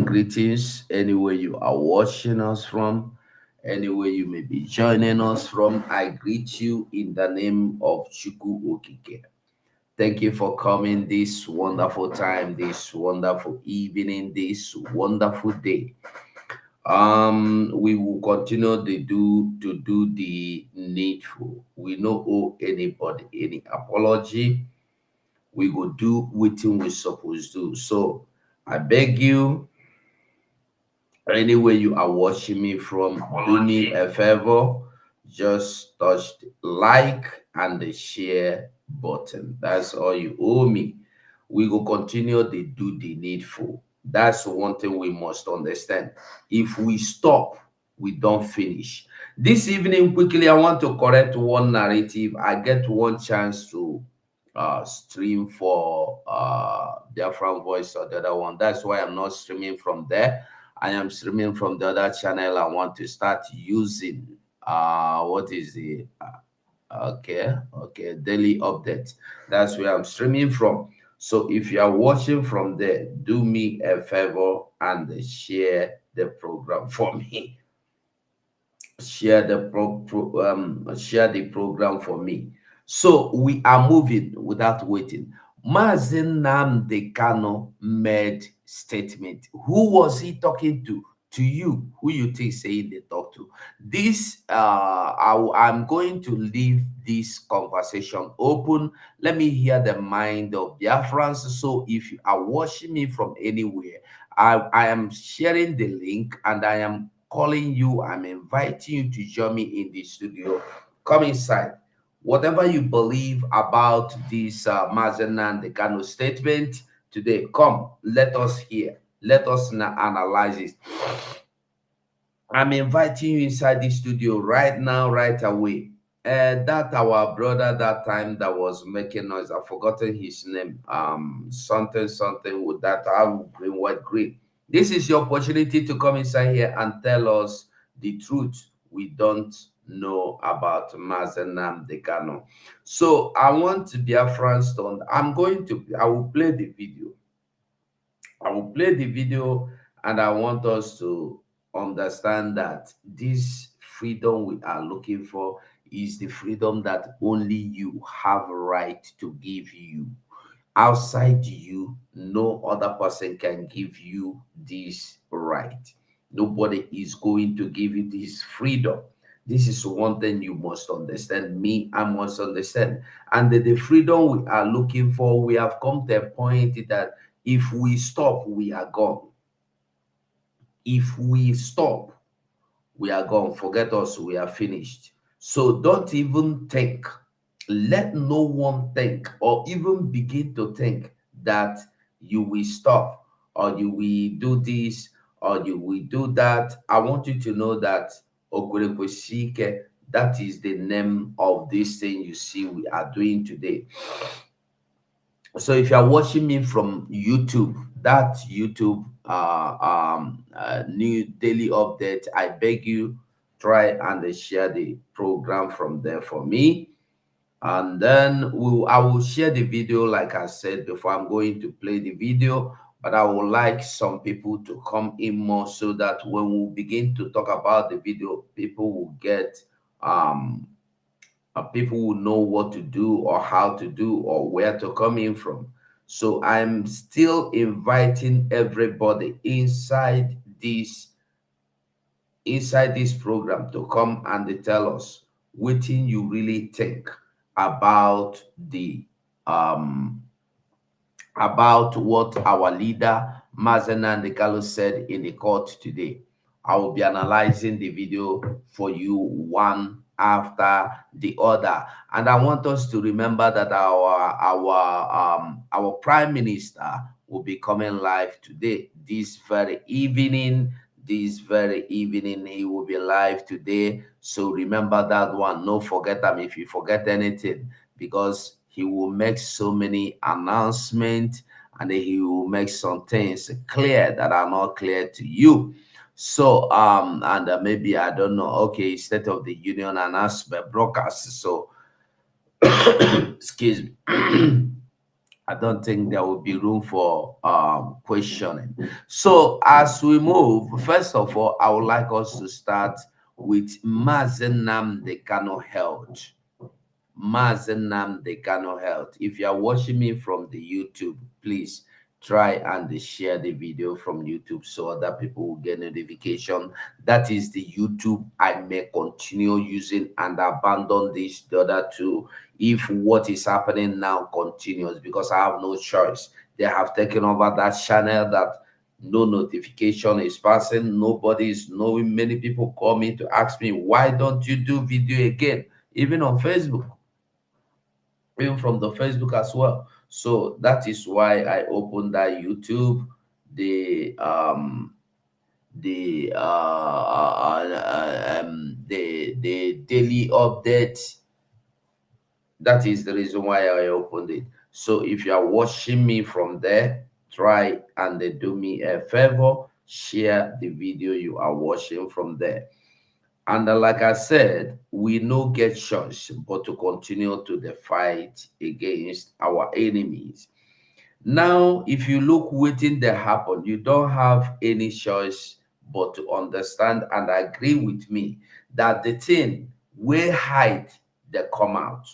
Morning greetings, anywhere you are watching us from, anywhere you may be joining us from. I greet you in the name of Chuku Okike. Thank you for coming this wonderful time, this wonderful evening, this wonderful day. We will continue to do the needful. We no owe anybody any apology. We will do what we supposed to. So I beg you, anywhere you are watching me from, do me a favor, just touch the like and the share button. That's all you owe me. We will continue to do the needful. That's one thing we must understand. If we stop, we don't finish. This evening, quickly, I want to correct one narrative. I get one chance to stream for Biafran Voice or the other one. That's why I'm not streaming from there. I am streaming from the other channel. I want to start using what is the okay, daily update. That's where I'm streaming from. So if you are watching from there, do me a favor and share the program for me. Share the share the program for me. So we are moving without waiting. Mazi Nnamdi Kanu made statement. Who was he talking to? To you, who you think saying they talk to? This I'm going to leave this conversation open. Let me hear the mind of Biafrans. So if you are watching me from anywhere, I am sharing the link and I am calling you. I'm inviting you to join me in the studio. Come inside. Whatever you believe about this Mazenan the Kano statement today, come, let us hear. Let us analyze it. I'm inviting you inside the studio right now, right away. That our brother that time that was making noise, I've forgotten his name. Something with that green, white, green. This is your opportunity to come inside here and tell us the truth we don't know about Mazenam Dekano. So I want to be a France stone. I will play the video. I will play the video and I want us to understand that this freedom we are looking for is the freedom that only you have right to give you. Outside you, no other person can give you this right. Nobody is going to give you this freedom. This is one thing you must understand. Me, I must understand. And the freedom we are looking for, we have come to a point that if we stop, we are gone. If we stop, we are gone. Forget us, we are finished. So don't even think, let no one think or even begin to think that you will stop or you will do this or you will do that. I want you to know that Okwerekwesike, that is the name of this thing you see we are doing today. So if you are watching me from YouTube, that YouTube new daily update, I beg you, try and share the program from there for me. And then I will share the video like I said before. I'm going to play the video, but I would like some people to come in more so that when we begin to talk about the video, people will get people will know what to do or how to do or where to come in from. So I'm still inviting everybody inside this program to come and they tell us what you really think about the about what our leader Mazena Ndekalo said in the court today. I will be analyzing the video for you one after the other, and I want us to remember that our prime minister will be coming live today, this very evening. This very evening, he will be live today. So remember that one. No forget them if you forget anything, because he will make so many announcements and he will make some things clear that are not clear to you. So and maybe I don't know, okay, State of the Union announcement broadcast. So excuse me. I don't think there will be room for questioning. So as we move, first of all, I would like us to start with Mazi Nnamdi Kanu Health. Mazi Nnamdi Kanu Health. If you are watching me from the YouTube, please try and share the video from YouTube so other people will get notification. That is the YouTube I may continue using and abandon this the other two if what is happening now continues, because I have no choice. They have taken over that channel that no notification is passing, nobody is knowing. Many people call me to ask me, why don't you do video again, even on Facebook, even from the Facebook as well. So that is why I opened that YouTube, the daily update. That is the reason why I opened it. So if you are watching me from there, try and do me a favor, share the video you are watching from there. And like I said, we no get choice but to continue to the fight against our enemies. Now, if you look within the happen, you don't have any choice but to understand and agree with me that the thing will hide the come out.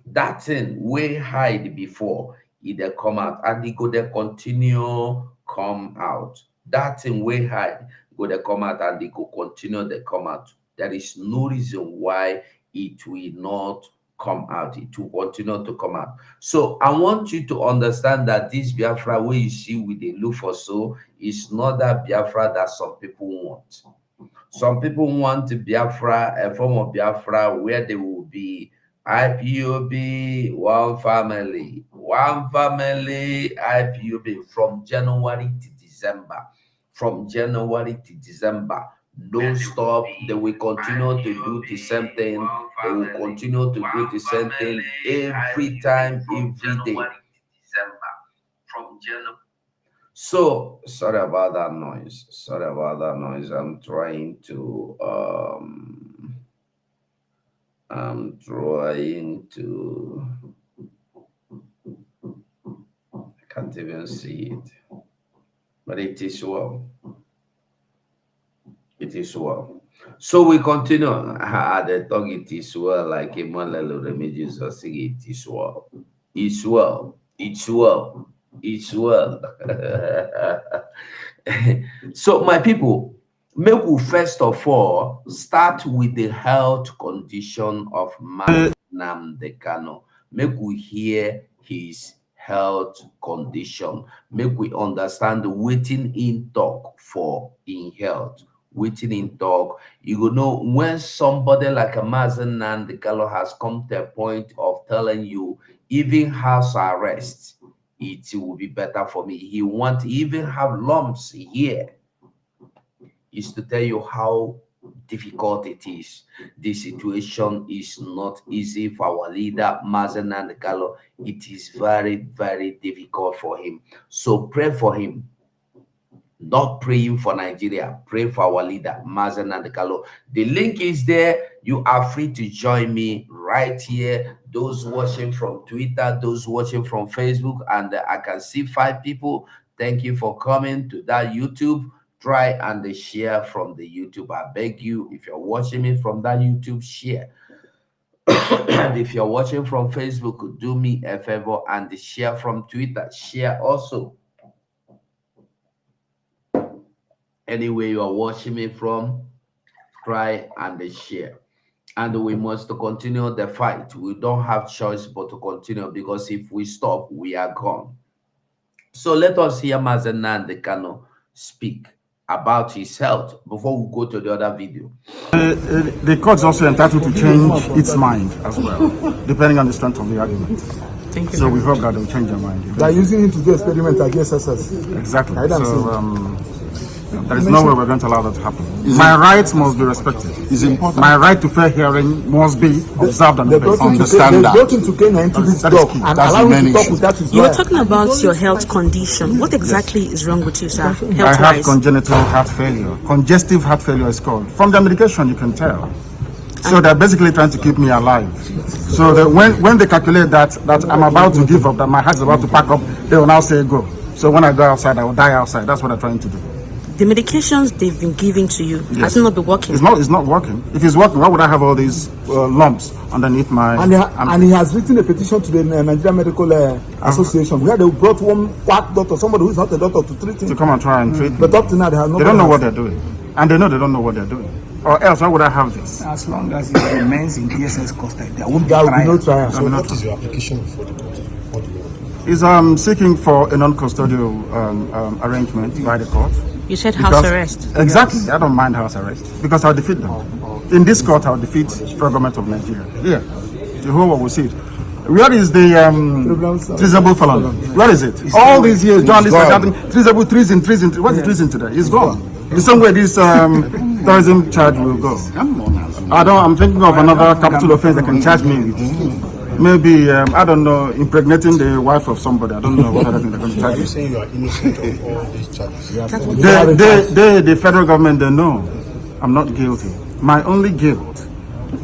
That thing will hide before it dey come out, and it go dey continue come out. That thing will hide go dey come out, and it go continue dey come out. There is no reason why it will not come out. It will continue to come out. So I want you to understand that this Biafra wey you see with the look for so is not that Biafra that some people want. Some people want Biafra, a form of Biafra where they will be IPOB, one family, IPOB from January to December. From January to December, don't stop. They will continue to do the same thing. They will continue to do the same thing every time, every day. So sorry about that noise. Sorry about that noise. I'm trying to I can't even see it. But it is well. It is well. So we continue. The talk it is well, like Emmanuel Remigius or sing it is well. It's well. It's well. It's well. So my people, make we first of all start with the health condition of Nnamdi Kanu. Make we hear his health condition. Make we understand wetin in talk for in health. Wetin in talk. You go know when somebody like a Mazi Nnamdi Kanu has come to a point of telling you even house arrest, it will be better for me. He want to even have lumps here. Is to tell you how difficult it is. The situation is not easy for our leader, Mazi Nnamdi Kanu. It is very, very difficult for him. So pray for him. Not praying for Nigeria. Pray for our leader, Mazi Nnamdi Kanu. The link is there. You are free to join me right here. Those watching from Twitter, those watching from Facebook, and I can see 5 people. Thank you for coming to that YouTube. Try and share from the YouTube. I beg you, if you're watching me from that YouTube, share. And if you're watching from Facebook, do me a favor and share from Twitter. Share also. Anywhere you are watching me from, try and share. And we must continue the fight. We don't have choice but to continue, because if we stop, we are gone. So let us hear Mazi Nnamdi Kanu speak about his health before we go to the other video. The court's also entitled to change its mind as well, depending on the strength of the argument. Thank you. So we hope that they'll change their mind. They're using it to do experiment against us. Exactly. So there is no way we're going to allow that to happen. My rights must be respected. It's important. My right to fair hearing must be observed and obeyed. Understand that. They brought him to Kenya into this dock and allowed him to talk with that. You were talking about your health condition. What exactly is wrong with you, sir? I have congenital heart failure. Congestive heart failure is called. From the medication, you can tell. So they're basically trying to keep me alive. So that when they calculate that I'm about to give up, that my heart is about to pack up, they will now say go. So when I go outside, I will die outside. That's what they're trying to do. The medications they've been giving to you, has it not been working? It's not working. If it's working, why would I have all these lumps underneath my... And he has written a petition to the Nigerian Medical Association where they brought one quack doctor, somebody who is not a doctor, to treat him. To come and try and treat me. But up to now, they have no... They don't know what they're doing. And they know they don't know what they're doing. Or else, why would I have this? As long as it remains in DSS custody, there won't be no trial. So what is your application before the court? What do you want? Is seeking for a non-custodial arrangement by the court. You said house arrest. Exactly. Yes. I don't mind house arrest because I'll defeat them. In this court, I'll defeat the government of Nigeria. Yeah. The whole world will see it. Where is the treasonable felon? Where is it? All these years, journalists are shouting, treasonable, treason. What's the treason today? It's gone. The same way this terrorism charge will go. I'm thinking of another capital offense that can charge me with. Maybe, I don't know, impregnating the wife of somebody. I don't know what other thing they're going to charge Are you you. saying you are innocent of all these charges? The federal government, they know I'm not guilty. My only guilt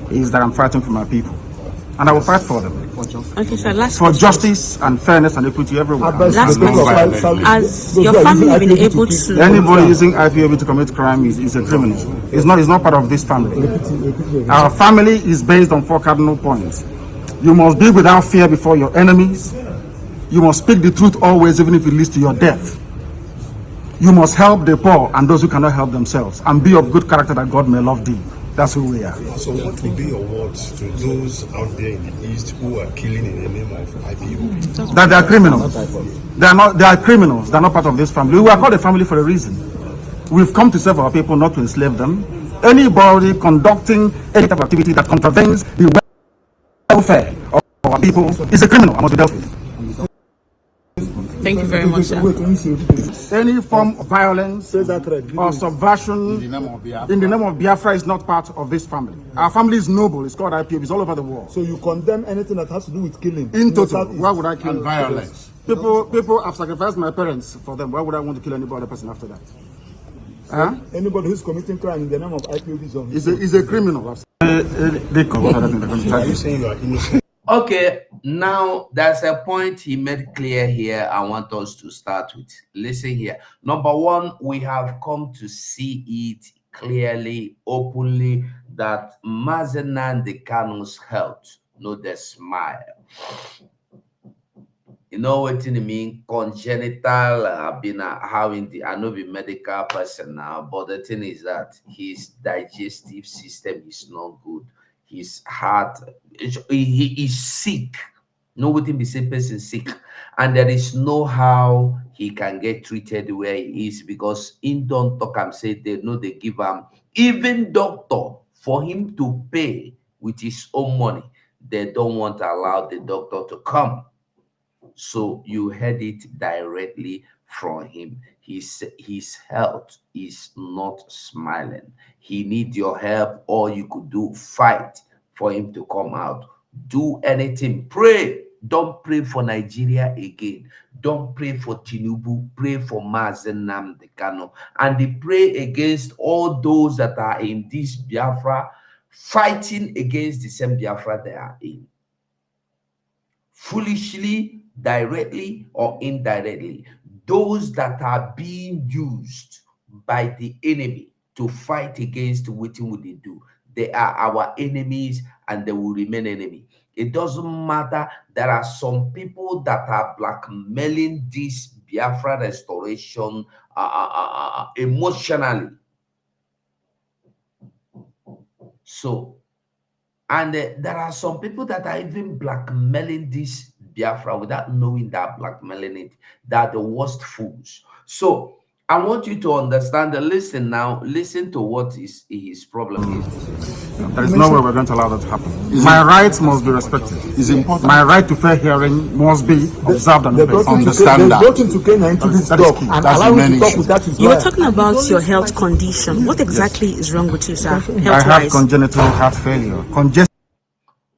is that I'm fighting for my people. And I will fight for them. Okay, sir, last For question. justice and fairness and equity everywhere. Last question. Has your family been able to... Anybody using IPOB to commit crime is a criminal. It's not part of this family. Our family is based on 4 cardinal points. You must be without fear before your enemies. You must speak the truth always, even if it leads to your death. You must help the poor and those who cannot help themselves, and be of good character that God may love thee. That's who we are. So what will be your words to those out there in the East who are killing in the name of IPOB? That they are criminals. They are criminals. They are not part of this family. We are called a family for a reason. We've come to serve our people, not to enslave them. Anybody conducting any type of activity that contravenes the welfare of our people is a criminal and must be dealt with. Thank you very much, sir. Any form of violence or subversion in the name of Biafra is not part of this family. Our family is noble. It's called IPOB. It's all over the world. So you condemn anything that has to do with killing? In total, why would I kill? And violence. People have sacrificed my parents for them. Why would I want to kill any other person after that? So anybody who's committing crime in the name of IPOB is a criminal. Are you saying you are innocent? Okay, now there's a point he made clear here. I want us to start with. Listen here. Number one, we have come to see it clearly, openly, that Mazi Nnamdi Kanu's health, the smile. You know what I mean? Congenital, I've been having I know the medical person now, but the thing is that his digestive system is not good. His heart, he is sick. No, with him, the same person sick, and there is no how he can get treated where he is because in don't talk and say they know they give him even doctor for him to pay with his own money. They don't want to allow the doctor to come. So you heard it directly from him. His health is not smiling. He needs your help. All you could do, fight for him to come out. Do anything. Pray. Don't pray for Nigeria again. Don't pray for Tinubu. Pray for Mazi Nnamdi Kanu. And they pray against all those that are in this Biafra, fighting against the same Biafra they are in. Foolishly, directly or indirectly, those that are being used by the enemy to fight against what they do, they are our enemies and they will remain enemy. It doesn't matter. There are some people that are blackmailing this Biafra restoration emotionally. So, and there are some people that are even blackmailing this Biafra without knowing that blackmailing it. That the worst fools. So I want you to understand and listen now. Listen to what his problem is. There is no way we're going to allow that to happen. My rights must be respected. It's important. My right to fair hearing must be observed and obeyed. Understand that. They brought him to Kenya into this talk and allow him to talk with that. You were talking about your health condition. What exactly is wrong with you, sir? I have congenital heart failure.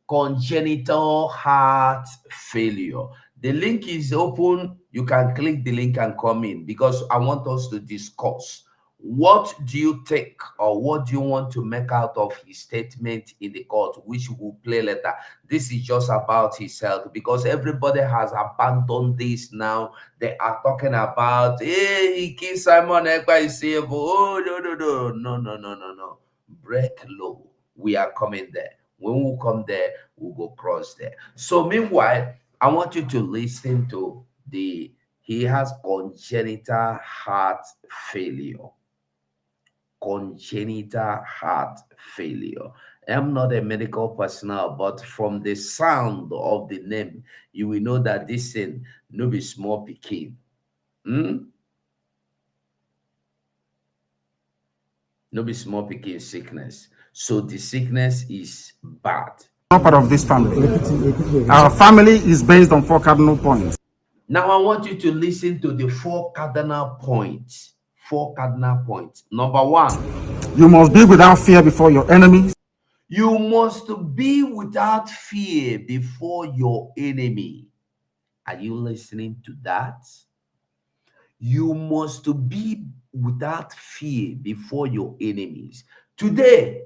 Congenital heart failure. The link is open. You can click the link and come in because I want us to discuss What do you think, or what do you want to make out of his statement in the court, which we'll play later? This is just about his health, because everybody has abandoned this now. They are talking about, hey, he killed Simon Ekpa, is safe. Oh, no. Break low. We are coming there. When we come there, we'll go cross there. So meanwhile, I want you to listen to he has congenital heart failure. Congenital heart failure. I'm not a medical personnel, but from the sound of the name, you will know that this thing no be small pikin. No be small pikin sickness. So the sickness is bad. Not part of this family. Our family is based on 4 cardinal points. Now I want you to listen to the 4 cardinal points. 4 cardinal points. Number 1. You must be without fear before your enemies. You must be without fear before your enemy. Are you listening to that? You must be without fear before your enemies. Today,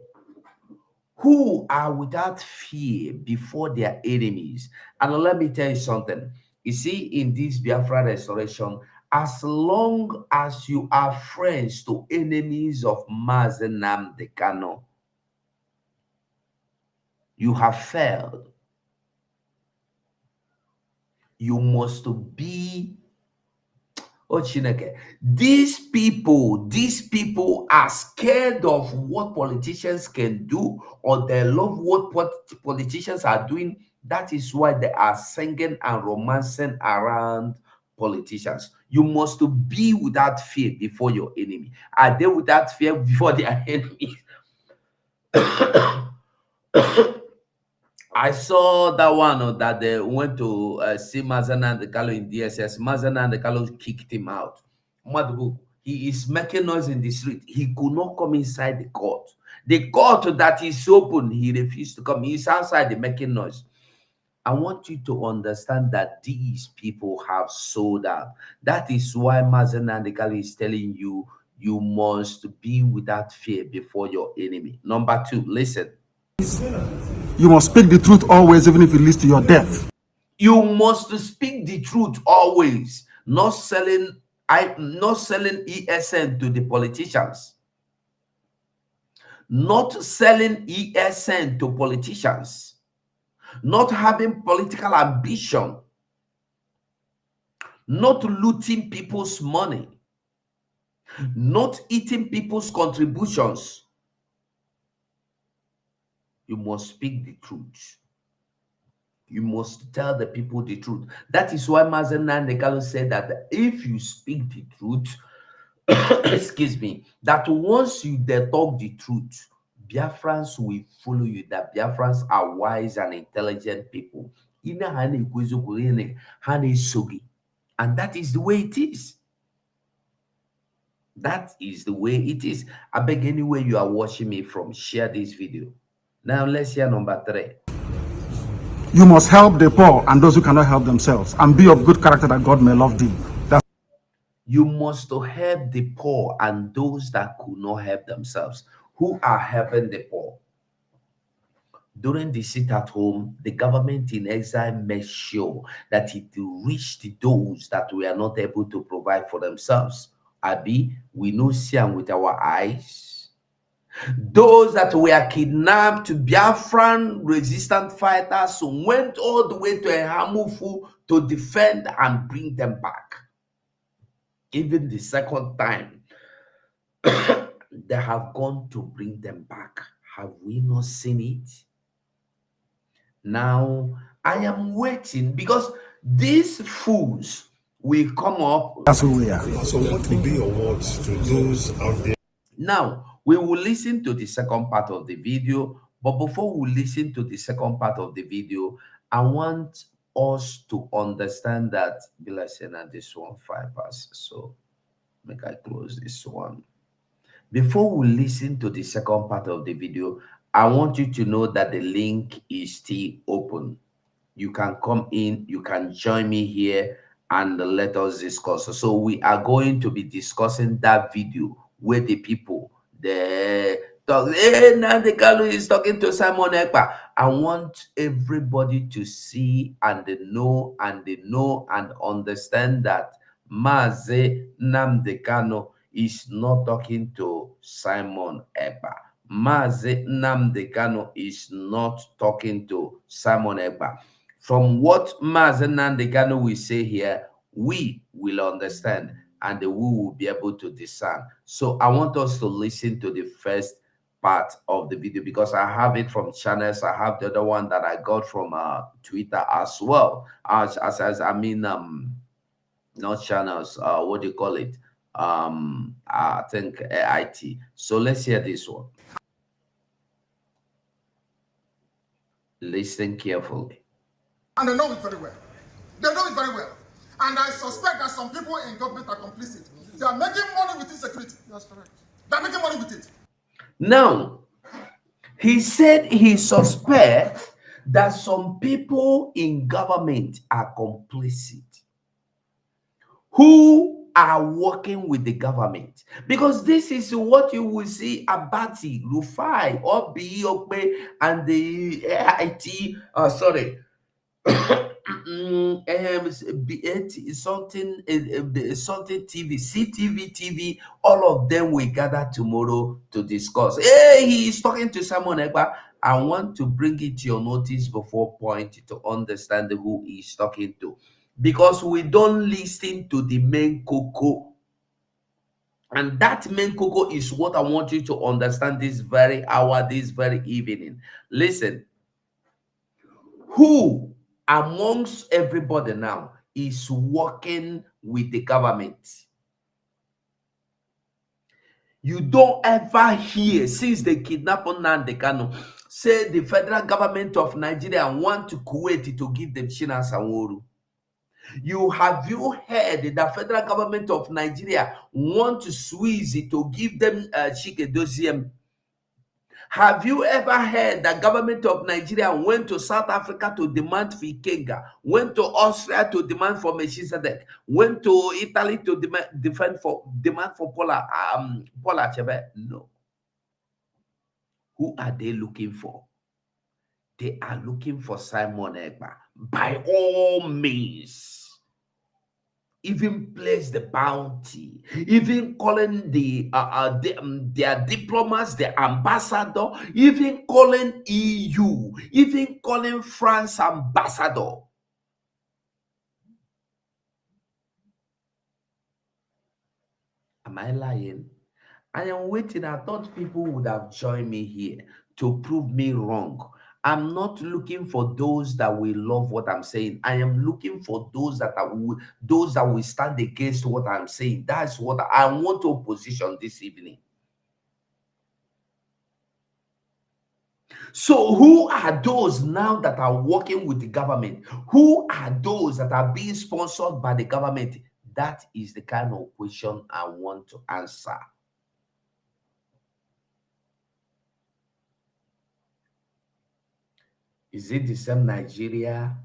who are without fear before their enemies? And let me tell you something. You see, in this Biafra restoration, as long as you are friends to enemies of Mazi Nnamdi Kanu, you have failed. You must be, oh Chineke, these people are scared of what politicians can do, or they love what politicians are doing. That is why they are singing and romancing around politicians. You must be without fear before your enemy. Are they without fear before their enemies? I saw that one that they went to see Mazi Nnamdi Kanu in DSS. Mazi Nnamdi Kanu kicked him out. Madugu, he is making noise in the street. He could not come inside the court. The court that is open, he refused to come. He's outside the making noise. I want you to understand that these people have sold out. That is why Mazi Nnamdi Kanu is telling you, you must be without fear before your enemy. Number 2, listen. You must speak the truth always, even if it leads to your death. You must speak the truth always, not selling ESN to the politicians. Not selling ESN to politicians. Not having political ambition. Not looting people's money. Not eating people's contributions. You must speak the truth. You must tell the people the truth. That is why Mazi Nnamdi Kanu said that if you speak the truth, excuse me, that once you talk the truth, Biafrans will follow you. That Biafrans are wise and intelligent people. And that is the way it is. That is the way it is. I beg, anywhere you are watching me from, share this video. Now let's hear number 3. You must help the poor and those who cannot help themselves, and be of good character that God may love thee. You must help the poor and those that could not help themselves. Who are helping the poor? During the sit at home, the government in exile made sure that it reached those that were not able to provide for themselves. Abi, we know see them with our eyes. Those that were kidnapped, Biafran resistant fighters went all the way to Ehamufu to defend and bring them back. Even the second time, they have gone to bring them back. Have we not seen it? Now, I am waiting, because these fools will come up. That's who we are. So what will be your words to those out there? Now, we will listen to the second part of the video, but before we listen to the second part of the video, I want us to understand that this one 5 passes, so make I close this one. Before we listen to the second part of the video, I want you to know that the link is still open. You can come in, you can join me here, and let us discuss. So we are going to be discussing that video where the people they talk. Hey, Nnamdi Kanu is talking to Simon Ekpa. I want everybody to see and they know and understand that Mazi Nnamdi Kanu is not talking to Simon Ekpa. Mazi Nnamdi Kanu is not talking to Simon Ekpa. From what Mazi Nnamdi Kanu will say here, we will understand and we will be able to discern. So I want us to listen to the first part of the video because I have it from channels. I have the other one that I got from Twitter as well. As I mean, not channels. What do you call it? I think IT. So let's hear this one. Listen carefully. And they know it very well. They know it very well. And I suspect that some people in government are complicit. They are making money with insecurity. That's correct. They are making money with it. Now, he said he suspects that some people in government are complicit who are working with the government, because this is what you will see Abati, Rufai, Obi, Okpe, and the IT, something TV, CTV, all of them will gather tomorrow to discuss. Hey, he is talking to Simon Ekpa. I want to bring it to your notice before point to understand who he is talking to, because we don't listen to the main cocoa. And that main cocoa is what I want you to understand this very hour, this very evening. Listen, who amongst everybody now is working with the government? You don't ever hear, since they kidnapped Nnamdi Kanu, say the federal government of Nigeria want to Kuwait to give them Shina Sanwo-Olu. Have you heard the federal government of Nigeria want to squeeze it to give them Chike Doziem? Have you ever heard the government of Nigeria went to South Africa to demand for Ikenga, went to Austria to demand for Melchizedek, went to Italy to demand for Paula Chebe? No. Who are they looking for? They are looking for Simon Ekpa. By all means, even place the bounty, even calling their diplomats, the ambassador, even calling EU, even calling France ambassador. Am I lying? I am waiting. I thought people would have joined me here to prove me wrong. I'm not looking for those that will love what I'm saying. I am looking for those that will stand against what I'm saying. That's what I want to position this evening. So who are those now that are working with the government? Who are those that are being sponsored by the government? That is the kind of question I want to answer. Is it the same Nigeria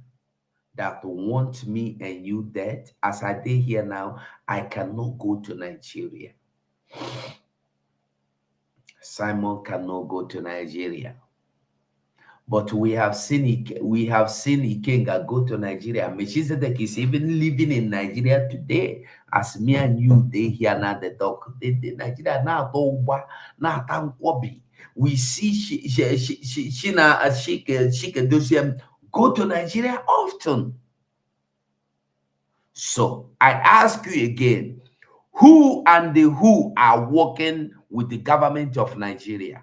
that want me and you dead? As I did here now, I cannot go to Nigeria. Simon cannot go to Nigeria. But we have seen Ikenga go to Nigeria. Melchizedek is even living in Nigeria today. As me and you, they here now the talk. Nigeria now now Tankwobi. We see she go to Nigeria often. So I ask you again, who are working with the government of Nigeria?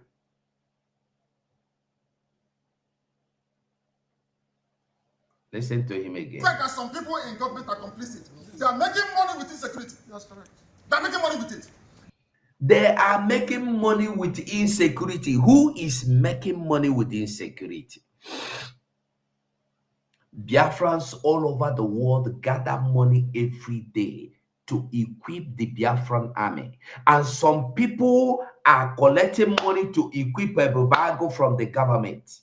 Listen to him again. Fact that some people in government are complicit. They are making money with insecurity. That's correct. They are making money with it. They are making money with insecurity. Who is making money with insecurity? Biafrans all over the world gather money every day to equip the Biafran army. And some people are collecting money to equip a Babago from the government.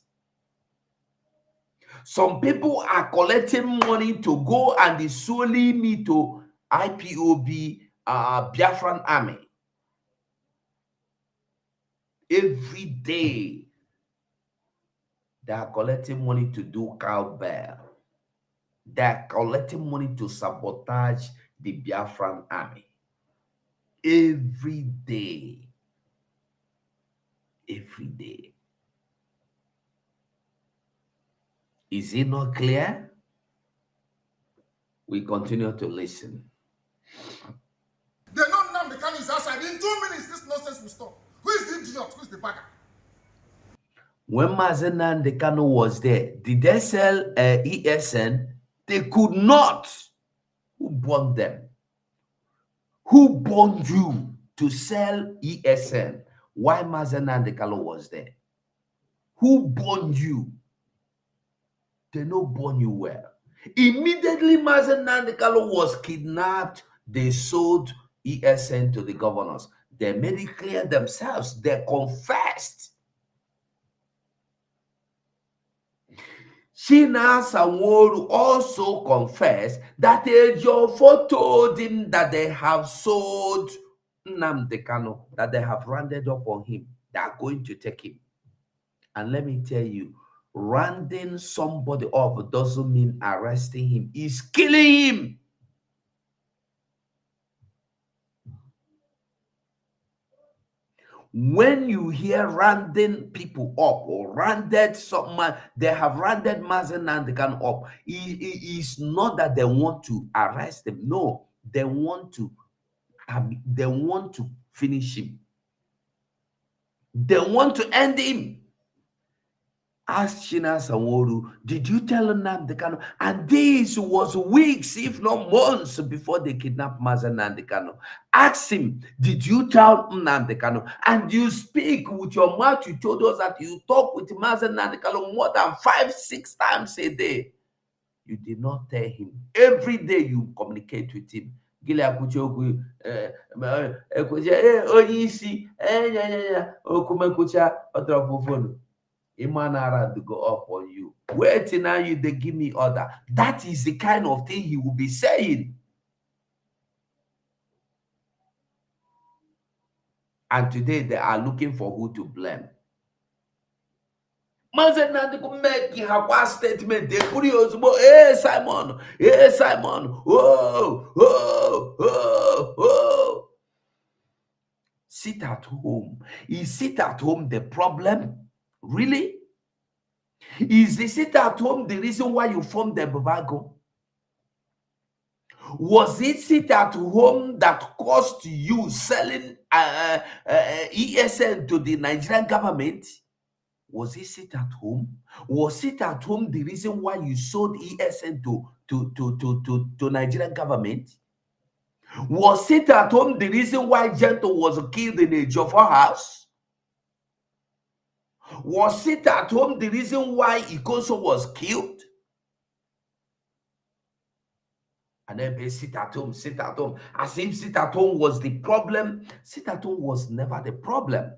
Some people are collecting money to go and solely me to IPOB Biafran army. Every day, they are collecting money to do cowbell. They are collecting money to sabotage the Biafran army. Every day. Every day. Is it not clear? We continue to listen. They know Nnamdi Kanu is outside. In 2 minutes, this nonsense will stop. Who is the idiot? Who is the bagger? When Mazi Nnamdi Kanu was there, did they sell ESN? They could not. Who bought them? Who bought you to sell ESN? Why Mazi Nnamdi Kanu was there? Who bought you? They no born you well. Immediately Mazi Nnamdi Kanu was kidnapped, they sold ESN to the governors. They made it clear themselves. They confessed. Shina Sanwo-Olu also confessed that Ejiofor told him that they have sold Nnamdi Kanu, that they have rounded up on him. They are going to take him. And let me tell you, rounding somebody up doesn't mean arresting him. It's killing him. When you hear rounding people up or rounded someone, they have rounded Mazi Nnamdi Kanu up. It's not that they want to arrest him. No, they want to finish him. They want to end him. Ask Shina Sanwo-Olu, did you tell Nnamdi Kanu? And this was weeks, if not months, before they kidnapped Mazi Nnamdi Kanu. Ask him, did you tell Nnamdi Kanu? And you speak with your mouth. You told us that you talk with Mazi Nnamdi Kanu more than 5-6 times a day. You did not tell him. Every day you communicate with him. Imanara to go up on you. Waiting now you they give me order. That is the kind of thing he will be saying. And today they are looking for who to blame. Mazi Nnamdi Kanu make a statement. They put you hey Simon, oh. Sit at home. Is sit at home the problem? Really? Is the sit at home the reason why you formed the Babago? Was it sit at home that cost you selling ESN to the Nigerian government? Was it sit at home? Was it at home the reason why you sold ESN to Nigerian government? Was it at home the reason why Gento was killed in a Ejiofor house? Was it at home the reason why Ikoso was killed? And then they sit at home, as if sit at home was the problem. Sit at home was never the problem.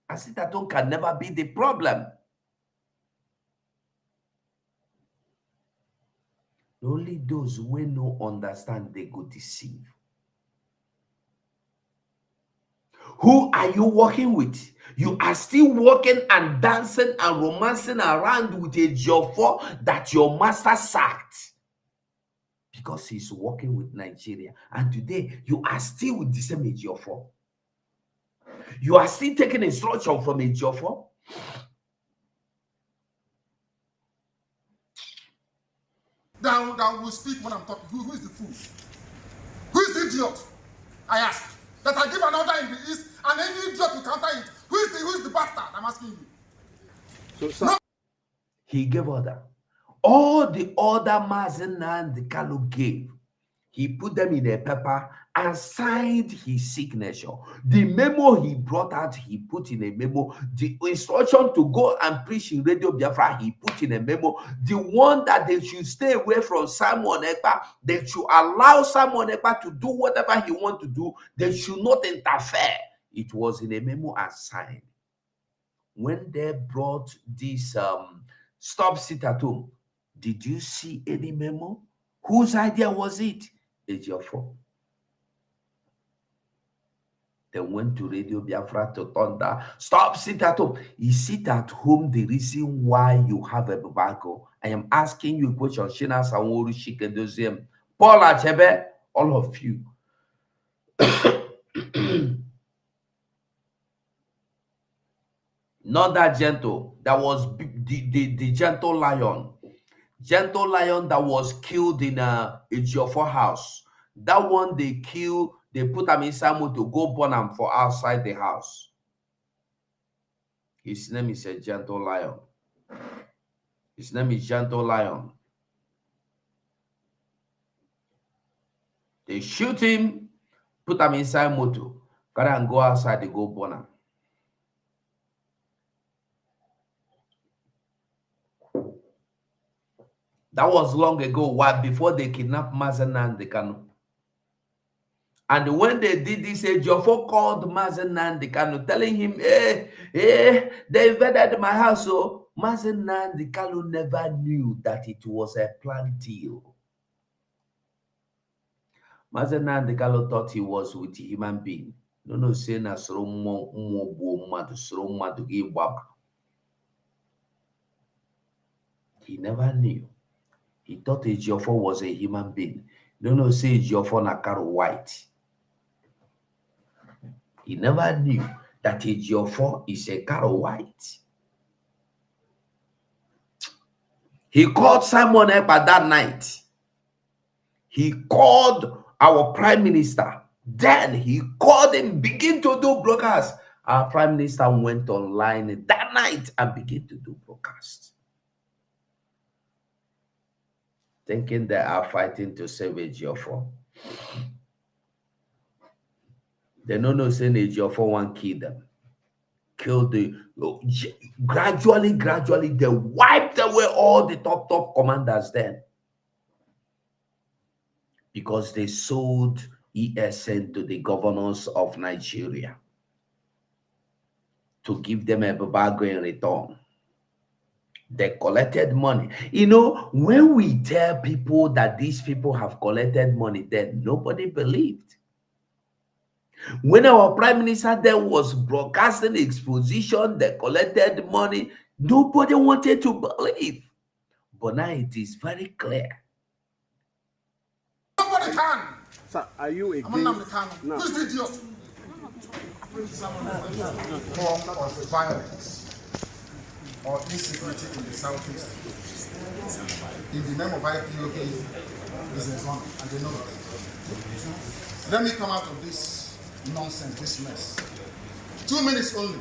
And sit at home can never be the problem. Only those who no understand, they go deceive. Who are you working with? You are still working and dancing and romancing around with a Ejiofor that your master sacked because he's working with Nigeria. And today you are still with the same Ejiofor. You are still taking instruction from Ejiofor. That will speak when I'm talking. Who is the fool? Who is the idiot? I ask. That I give an order in the east and any idiot will counter it. Who is the bastard? I'm asking you. So, sir. He gave order. All the order Mazi Nnamdi Kanu gave, he put them in a paper and signed his signature. The memo he brought out, he put in a memo. The instruction to go and preach in Radio Biafra, he put in a memo. The one that they should stay away from Simon Ekpa, they should allow Simon Ekpa to do whatever he wants to do. They should not interfere. It was in a memo and signed. When they brought this stop sit at home, did you see any memo? Whose idea was it? Ejiofor. Then went to Radio Biafra to thunder. Stop, sit at home. You sit at home, the reason why you have a tobacco. I am asking you a question. Shina Sanworu Shikedoziem. Paul Achebe, all of you. Not that gentle. That was the gentle lion. Gentle lion that was killed in a Ejiofor house. That one they kill, they put him inside to go burn him for outside the house. His name is a gentle lion. His name is Gentle Lion. They shoot him, put him inside motor, gotta and go outside, they go burn him. That was long ago, what before they kidnapped Mazi Nnamdi Kanu. And when they did this, Ejiofor called Mazi Nnamdi Kanu, telling him, hey, they invaded my house. So Mazi Nnamdi Kanu never knew that it was a planned deal. Mazi Nnamdi Kanu thought he was with a human being. No, saying as he never knew. He thought Ejiofor was a human being. No, say Ejiofor na caro white. He never knew that Ejiofor is a caro white. He called Simon Ekpa that night. He called our prime minister. Then he called him, begin to do broadcast. Our prime minister went online that night and began to do broadcast. Thinking they are fighting to save Ejiofor. They don't know saying Ejiofor won't kill them. Kill the gradually, they wiped away all the top commanders then. Because they sold ESN to the governors of Nigeria to give them a babago in return. They collected money. You know, when we tell people that these people have collected money, then nobody believed. When our prime minister then was broadcasting exposition, they collected money, nobody wanted to believe. But now it is very clear. Nobody can. Sir, are you I'm Nnamdi Kanu. No. Who's the idiot? Form of violence or insecurity in the southeast in the name of IPOB is in Ghana, and they know it. Let me come out of this nonsense, this mess. 2 minutes only.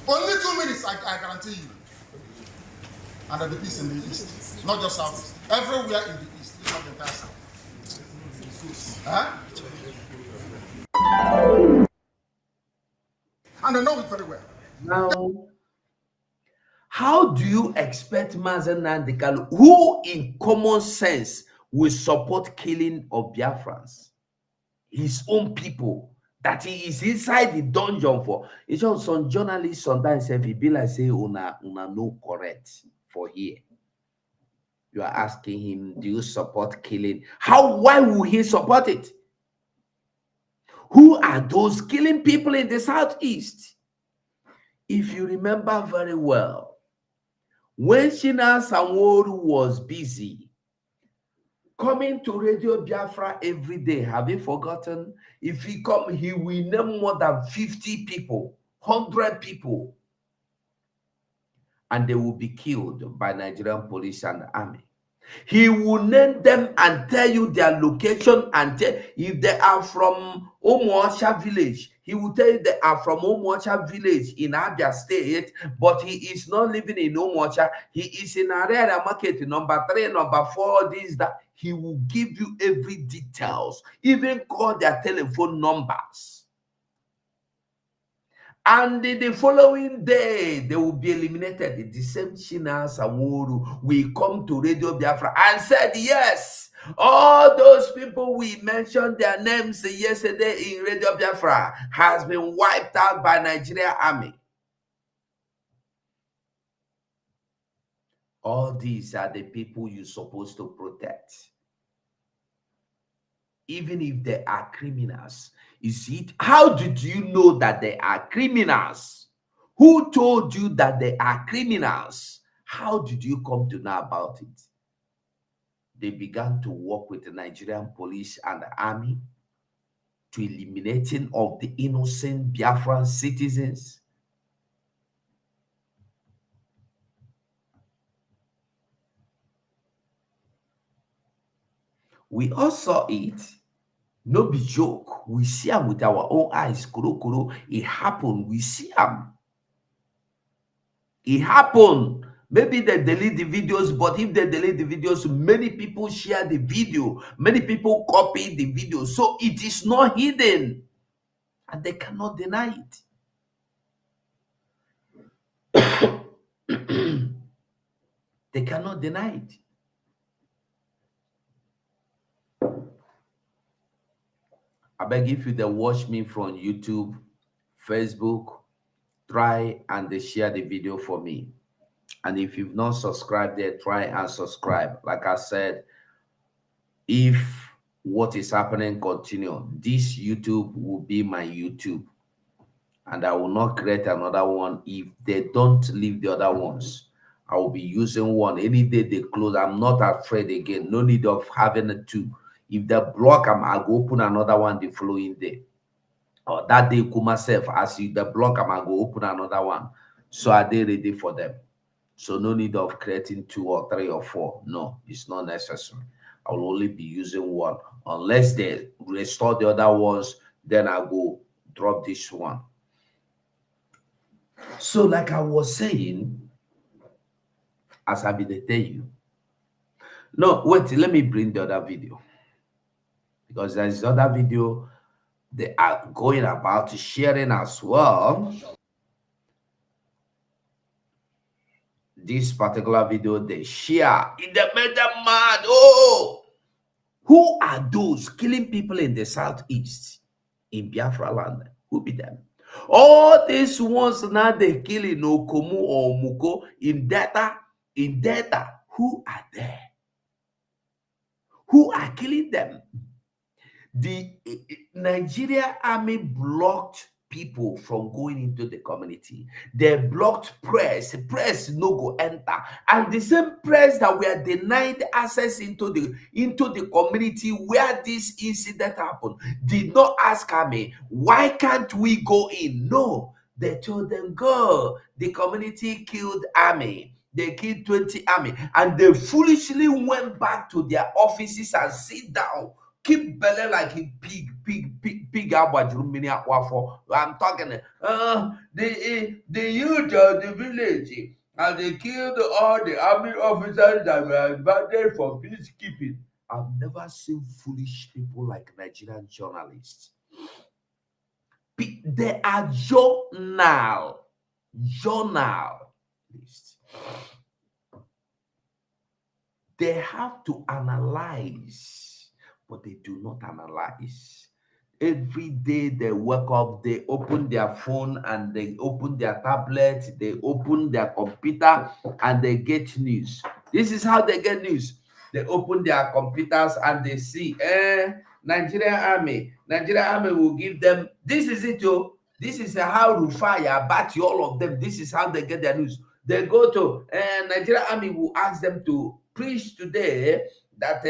Only 2 minutes, I guarantee you. And there'll be peace in the east, not just southeast. Everywhere in the east, not the entire south. Huh? And they know it very well. Now, how do you expect Mazi Nnamdi Kanu, who in common sense will support killing of Biafrans, his own people, that he is inside the dungeon for? It's just some journalists sometimes say, he be like say, una no correct for here. You are asking him, do you support killing? Why will he support it? Who are those killing people in the southeast? If you remember very well, when Shina Sanworu was busy coming to Radio Biafra every day, have you forgotten? If he come, he will name more than 50 people, 100 people, and they will be killed by Nigerian police and army. He will name them and tell you their location, and if they are from Umuosha village, he will tell you they are from Umuosha village in Abia State, but he is not living in Umuosha. He is in Arera Market, number 3, number 4, this, that. He will give you every details, even call their telephone numbers. And the following day, they will be eliminated. The same Shina Sanworu will come to Radio Biafra and said, yes, all those people we mentioned their names yesterday in Radio Biafra has been wiped out by Nigeria Army. All these are the people you're supposed to protect. Even if they are criminals, Is it? How did you know that they are criminals? Who told you that they are criminals? How did you come to know about it? They began to work with the Nigerian police and the army to eliminating of the innocent Biafran citizens. We all saw it. No be joke. We see them with our own eyes. Kuro kuro. It happened. We see them. It happened. Maybe they delete the videos, but if they delete the videos, many people share the video. Many people copy the video. So it is not hidden. And they cannot deny it. They cannot deny it. I beg if you they watch me from YouTube, Facebook, try and they share the video for me. And if you've not subscribed there, try and subscribe. Like I said, if what is happening continue, this YouTube will be my YouTube. And I will not create another one if they don't leave the other ones. I will be using one. Any day they close, I'm not afraid again. No need of having a two. If they block them, I'll go open another one the following day. Or that day, myself, as you the block them, I'll go open another one. So are they ready for them? So no need of creating 2 or 3 or 4. No, it's not necessary. I will only be using one. Unless they restore the other ones, then I'll go drop this one. So like I was saying, as I be tell you. No, wait, let me bring the other video. Because there's other video they are going about sharing as well. This particular video they share, it made them mad. Oh, who are those killing people in the southeast in Biafra land? Who be them? All these ones now they kill in Okomu or Muko in data. Who are there? Who are killing them? The Nigeria army blocked people from going into the community. They blocked press. Press no go enter. And the same press that were denied access into the community where this incident happened did not ask army, why can't we go in? No, they told them, go. The community killed army. They killed 20 army. And they foolishly went back to their offices and sit down. Keep belly like a pig. I'm talking the youth of the village, and they killed all the army officers that were invited for peacekeeping. I've never seen foolish people like Nigerian journalists. They are journalists. They have to analyze, but they do not analyze. Every day they wake up, they open their phone and they open their tablet, they open their computer and they get news. This is how they get news. They open their computers and they see, Nigerian army will give them, this is it, yo. This is how Rufaya, Bati, all of them. This is how they get their news. They go to, Nigerian army will ask them to preach today that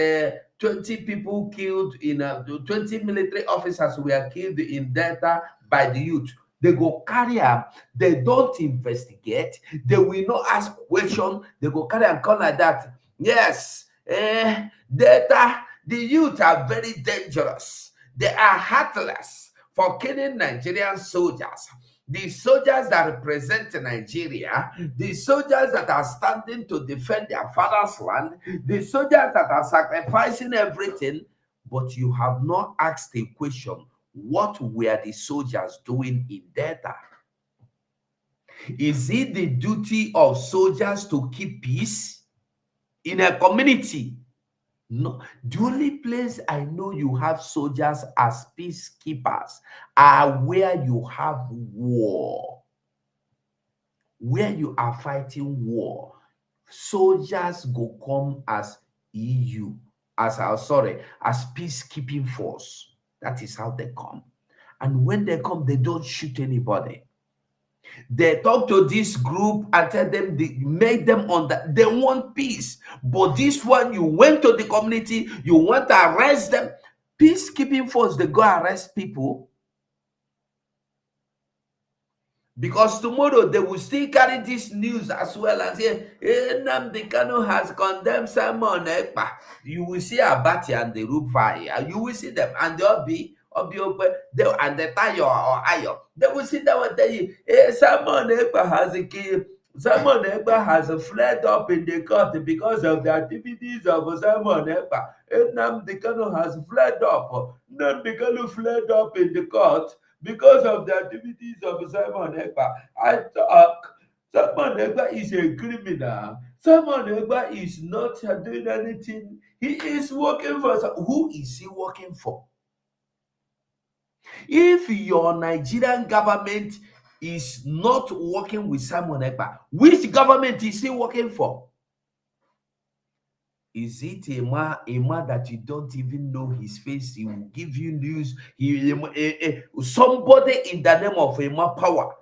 20 people killed in 20 military officers were killed in Delta by the youth. They go carry up. They don't investigate. They will not ask questions. They go carry and come like that. Yes, Delta, the youth are very dangerous. They are heartless for killing Nigerian soldiers. The soldiers that represent Nigeria, the soldiers that are standing to defend their father's land, the soldiers that are sacrificing everything, but you have not asked a question, what were the soldiers doing in Delta? Is it the duty of soldiers to keep peace in a community? No, the only place I know you have soldiers as peacekeepers are where you have war, where you are fighting war. Soldiers go come as EU, as peacekeeping force. That is how they come. And when they come, they don't shoot anybody. They talk to this group and tell them, they make them on that they want peace. But this one, you went to the community, you want to arrest them. Peacekeeping force, they go arrest people. Because tomorrow they will still carry this news as well and say, Nnamdi Kanu has condemned Simon Ekpa. You will see Abati and the Rufai. You will see them, and they'll be open. And the Tayo or Ayo. They will sit down and tell you, Simon Ekpa has a key. Simon Ekpa has fled up in the court because of the activities of Simon Ekpa. Nnamdi Kanu has fled up. Nnamdi Kanu fled up in the court because of the activities of Simon Ekpa. I talk, Simon Ekpa is a criminal. Simon Ekpa is not doing anything. He is working for. Who is he working for? If your Nigerian government is not working with Simon Ekpa, which government is he working for? Is it a man that you don't even know his face? He will give you news. Somebody in the name of Emma Power,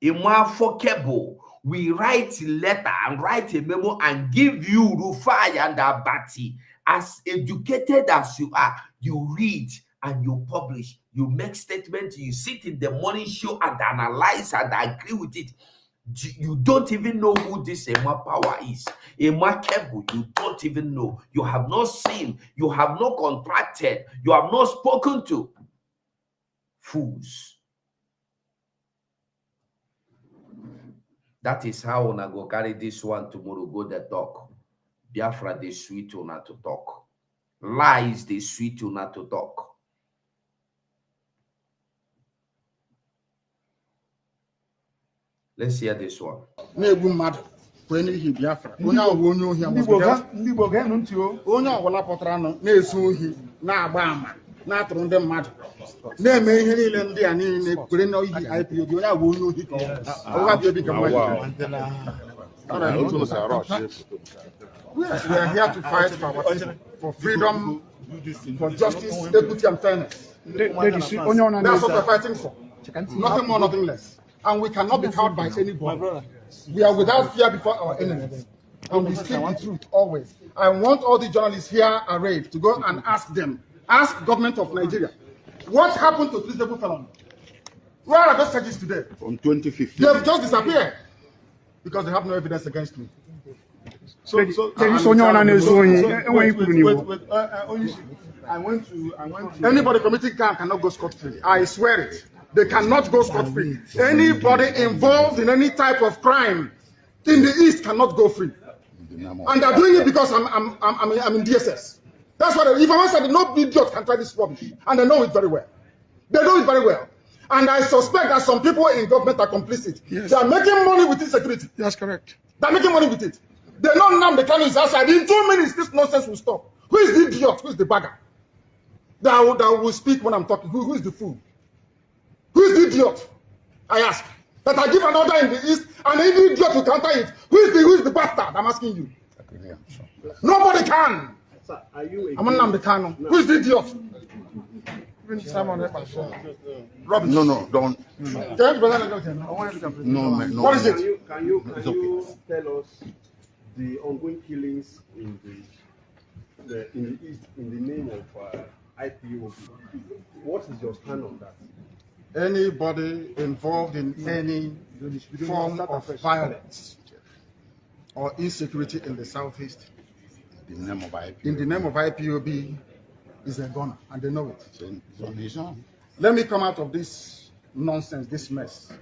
Emma Fokebo, we write a letter and write a memo and give you Rufai and Abati. As educated as you are, you read and you publish, you make statements, you sit in the morning show and analyze and agree with it. You don't even know who this Emma Power is. Emma Kebu, you don't even know. You have not seen, you have not contracted, you have not spoken to. Fools. That is how una go carry this one tomorrow, go the talk. Biafra, they sweet una to talk. Lies, they sweet una to talk. Let's hear this one. Na-egbu mmadụ kwee n'ihi Biafra. Onye ahụ onye ohi ndị Igbo ga-enu ntị o. onye ọbụla pụtara na-ezu ohi, na-agba ama, na-atụrụ ndị mmadụ, na-eme ihe niile ndị a niile kwere n'ihi IPOB. Onye ahụ onye ohi ka ọ bụ IPOB ka mmadụ. We are here to fight for freedom, for justice, equity, and fairness. That's what we're fighting for. Nothing more, nothing less. And we cannot be cowed by anybody. We are without fear before our enemies. And we speak the truth always. I want all the journalists here arrayed to go and ask them, ask government of Nigeria, what happened to treasonable felons? Where are those charges today? From 2015. They have just disappeared because they have no evidence against me. Anybody committing crime cannot go scot-free. I swear it. They cannot go scot-free. Anybody involved in any type of crime in the East cannot go free. And they're doing it because I'm in DSS. That's what if I said no idiot can try this rubbish, and they know it very well. They know it very well. And I suspect that some people in government are complicit. Yes. They are making money with insecurity. That's correct. They're making money with it. They know Nnamdi Kanu is outside. In 2 minutes, this nonsense will stop. Who is the idiot? Who is the bagger? That will speak when I'm talking. Who is the fool? Who is the idiot? I ask. That I give an order in the East and any idiot will counter it. Who is the bastard? I'm asking you. Nobody can. Sir, are you I'm Nnamdi Kanu. Who is the idiot? Rubbish. No, don't. No. What is it? Can you tell us the ongoing killings in the East in the name of IPOB? What is your stand on that? Anybody involved in any form of violence or insecurity in the Southeast In the name of IPOB. in the name of IPOB is a gunner, and they know it. Let me come out of this nonsense, this mess.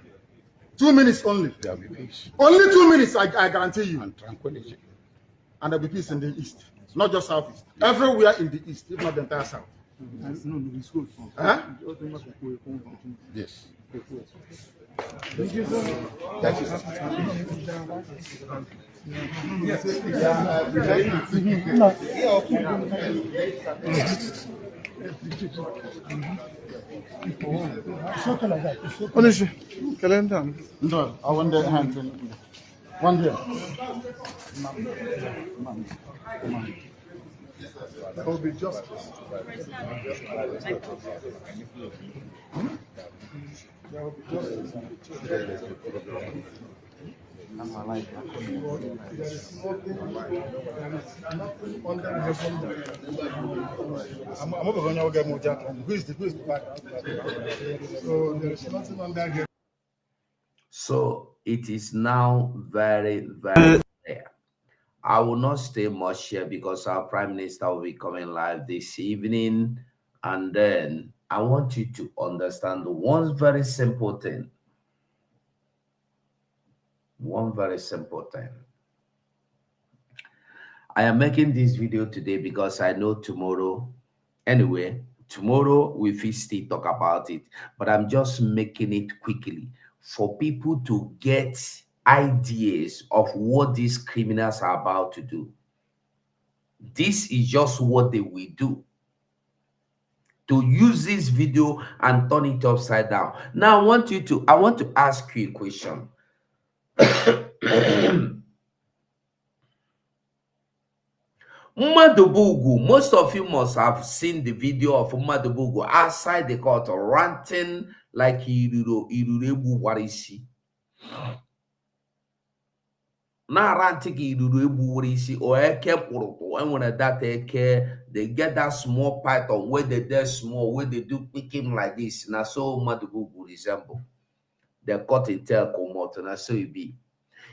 2 minutes only. There will be peace Only 2 minutes, I guarantee you. and tranquility. And there will be peace in the East, not just Southeast. Everywhere in the East, if not the entire South. Huh? Yes. That is No, I want the hands in. One there. There will be justice. There will be justice. There is nothing under heaven. I'm over going to get more jack. Who is the back? So there is nothing under heaven. So it is now very, very clear. I will not stay much here because our Prime Minister will be coming live this evening. And then I want you to understand one very simple thing. One very simple thing. I am making this video today because I know tomorrow, anyway, tomorrow we will still talk about it, but I'm just making it quickly for people to get ideas of what these criminals are about to do. This is just what they will do. To use this video and turn it upside down. Now I want to ask you a question. Mmadubugu, most of you must have seen the video of Mmadubugu outside the court ranting like Irurebu Warisi. Na ranting Irurebu Warisi or Eke Puruto. And when that Eke, they get that small python where they do small, where they do picking like this. Now so Mmadubugu resemble. The cut in tail come out, and so it be.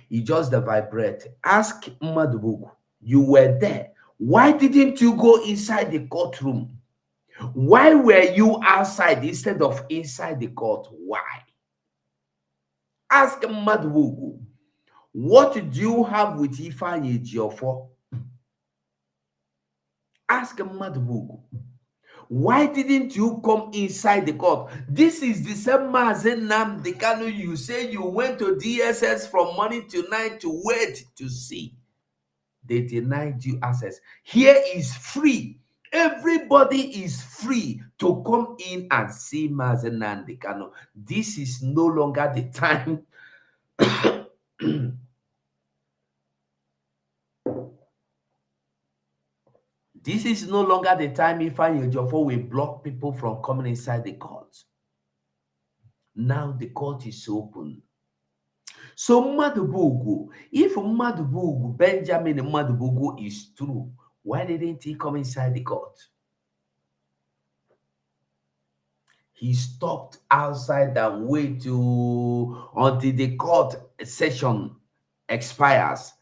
He just the vibrate. Ask Mmadubugu, you were there. Why didn't you go inside the courtroom? Why were you outside instead of inside the court? Why? Ask Mmadubugu, what do you have with Ifeanyi Ejiofor? Ask Mmadubugu, why didn't you come inside the court? This is the same Mazi Nnamdi Kanu. You say you went to DSS from morning to night to wait to see. They denied you access. Here is free. Everybody is free to come in and see Mazi Nnamdi Kanu. This is no longer the time. This is no longer the time Ifeanyi Ejiofor will block people from coming inside the court. Now the court is open. So Mmadubugu, if Mmadubugu, Benjamin Mmadubugu is true, why didn't he come inside the court? He stopped outside and wait until the court session expires.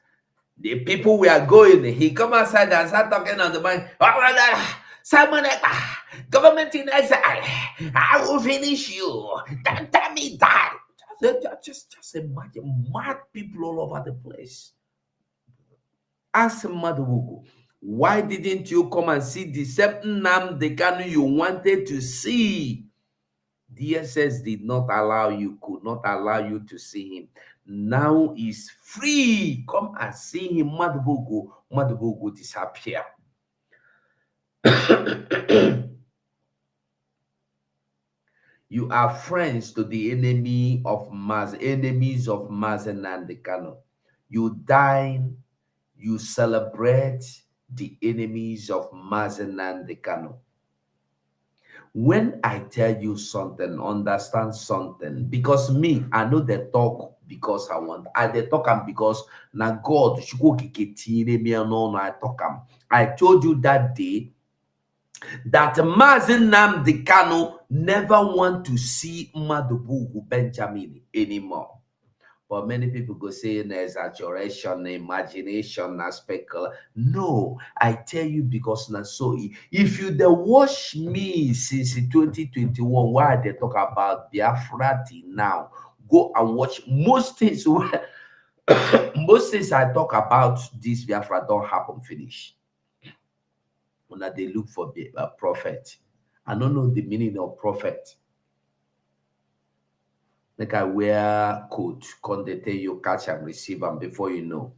The people were going. He come outside and start talking on the mic. Simon, government in exile. I will finish you. Don't tell me that. Just imagine mad people all over the place. Ask Mmadubugu, why didn't you come and see the same Nnamdi Kanu you wanted to see? DSS did not allow you, could not allow you to see him. Now is free. Come and see him. Mmadubugu disappear. You are friends to the enemy of Mazi, enemies of Mazi Nnamdi Kanu. You dine, you celebrate the enemies of Mazi Nnamdi Kanu. When I tell you something, understand something. Because me, I know they talk because I want. They talk am because now God, I talk am. I told you that day that Mazi Nnamdi Kanu never want to see Mmadubugu Benjamin anymore. But many people go say exaggeration, imagination, speculation. No, I tell you because na so. If you dey watch me since 2021, why they talk about Biafrati now, go and watch most things. Most things I talk about this Biafra don't happen finish. When they look for a prophet, I don't know the meaning of prophet. Like I wear coat, they tell you catch and receive, and before you know,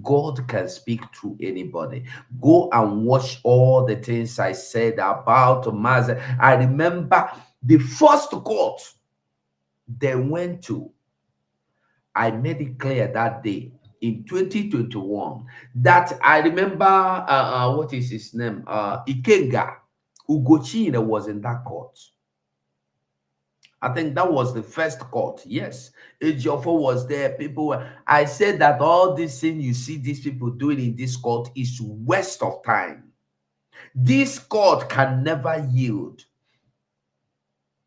God can speak through anybody. Go and watch all the things I said about Mazi. I remember the first court they went to. I made it clear that day in 2021 that I remember what is his name? Ikenga Ugochine was in that court. I think that was the first court. Yes, Ejiofor was there. People were. I said that all this thing you see these people doing in this court is waste of time. This court can never yield.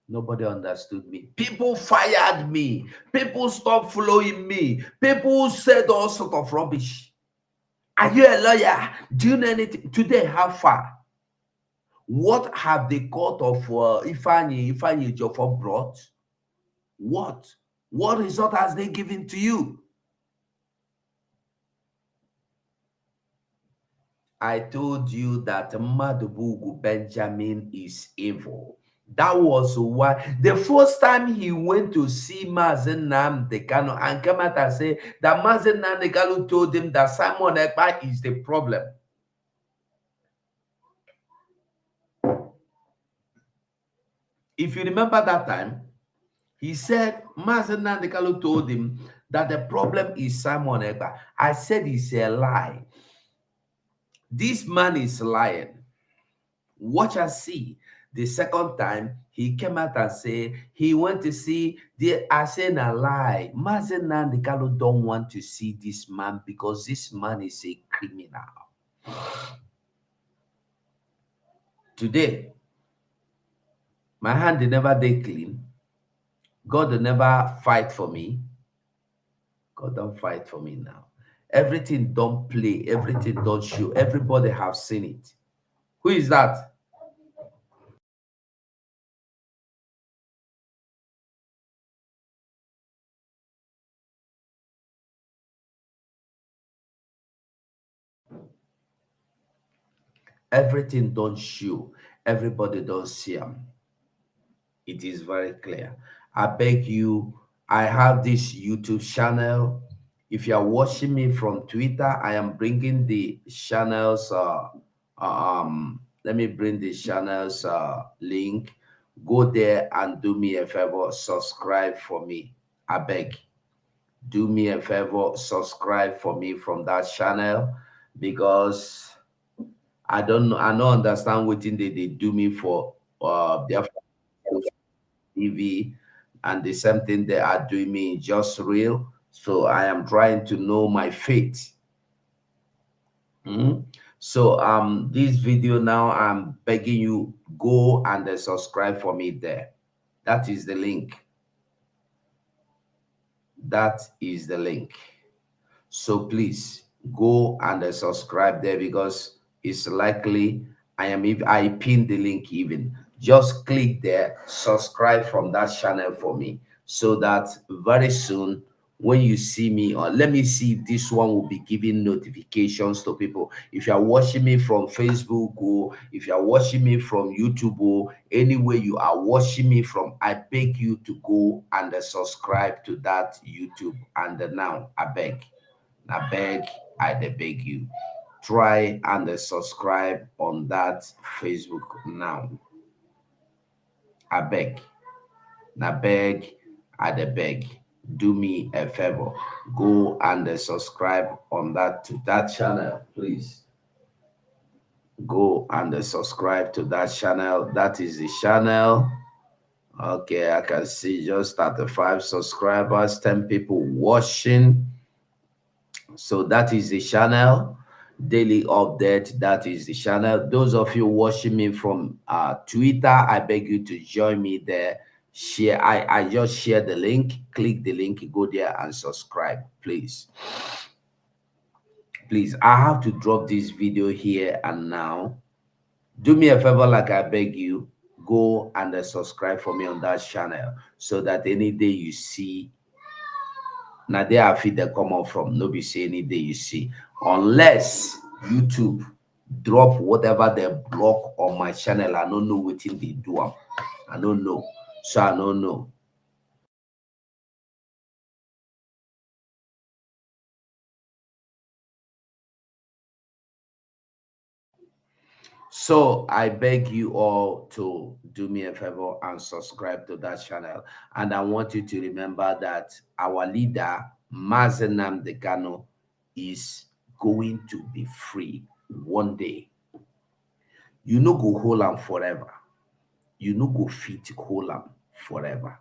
Nobody understood me. People fired me. People stopped following me. People said all sort of rubbish. Are you a lawyer? Do you know anything? Today, how far? What have the court of Ifeanyi Ejiofor brought? What? What result has they given to you? I told you that Madubugu Benjamin is evil. That was why the first time he went to see Mazi Nnamdi Kanu and came out and said that Mazi Nnamdi Kanu told him that Simon Ekpa is the problem. If you remember that time, he said Mazi Nnamdi Kanu told him that the problem is Simon Ekpa. I said it's a lie. This man is lying. Watch and see. The second time he came out and said he went to see the I said a lie. Mazi Nnamdi Kanu don't want to see this man because this man is a criminal. Today, my hand never did clean. God never fight for me. God don't fight for me now. Everything don't play, everything don't show. Everybody have seen it. Who is that? Everything don't show. Everybody don't see them. It is very clear. I beg you, I have this YouTube channel. If you are watching me from Twitter, I am bringing the channels. Let me bring the channels link. Go there and do me a favor, subscribe for me. I beg. Do me a favor, subscribe for me from that channel because I don't know. I don't understand what they do me for Biafra TV, and the same thing they are doing me in Just Real. So I am trying to know my fate. So this video now, I'm begging you, go and subscribe for me there. That is the link. That is the link. So please go and subscribe there because it's likely I pinned the link even. Just click there, subscribe from that channel for me so that very soon when you see me, or let me see if this one will be giving notifications to people. If you are watching me from Facebook or if you are watching me from YouTube or anywhere you are watching me from, I beg you to go and subscribe to that YouTube. And now I beg. I beg you, try and subscribe on that Facebook now. I beg. I beg. Do me a favor. Go and subscribe on that to that channel, please. Go and subscribe to that channel. That is the channel. Okay, I can see just 35 subscribers, 10 people watching. So that is the channel. Daily update, that is the channel. Those of you watching me from Twitter, I beg you to join me there. Share. I just share the link. Click the link, go there and subscribe, please. Please, I have to drop this video here and now. Do me a favor, like I beg you, go and subscribe for me on that channel so that any day you see, now they are feed that come out from no be say any day you see, unless YouTube drop whatever they block on my channel. I don't know what they do. I don't know. So I don't know. So I beg you all to do me a favor and subscribe to that channel. And I want you to remember that our leader, Mazi Nnamdi Kanu, is going to be free one day. You no go hold am forever. You no go fit hold am forever.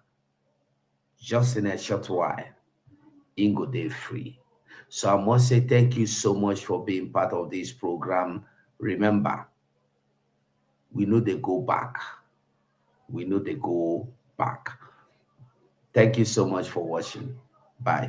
Just in a short while, in go dey free. So I must say thank you so much for being part of this program. Remember, we know they go back. We know they go back. Thank you so much for watching. Bye.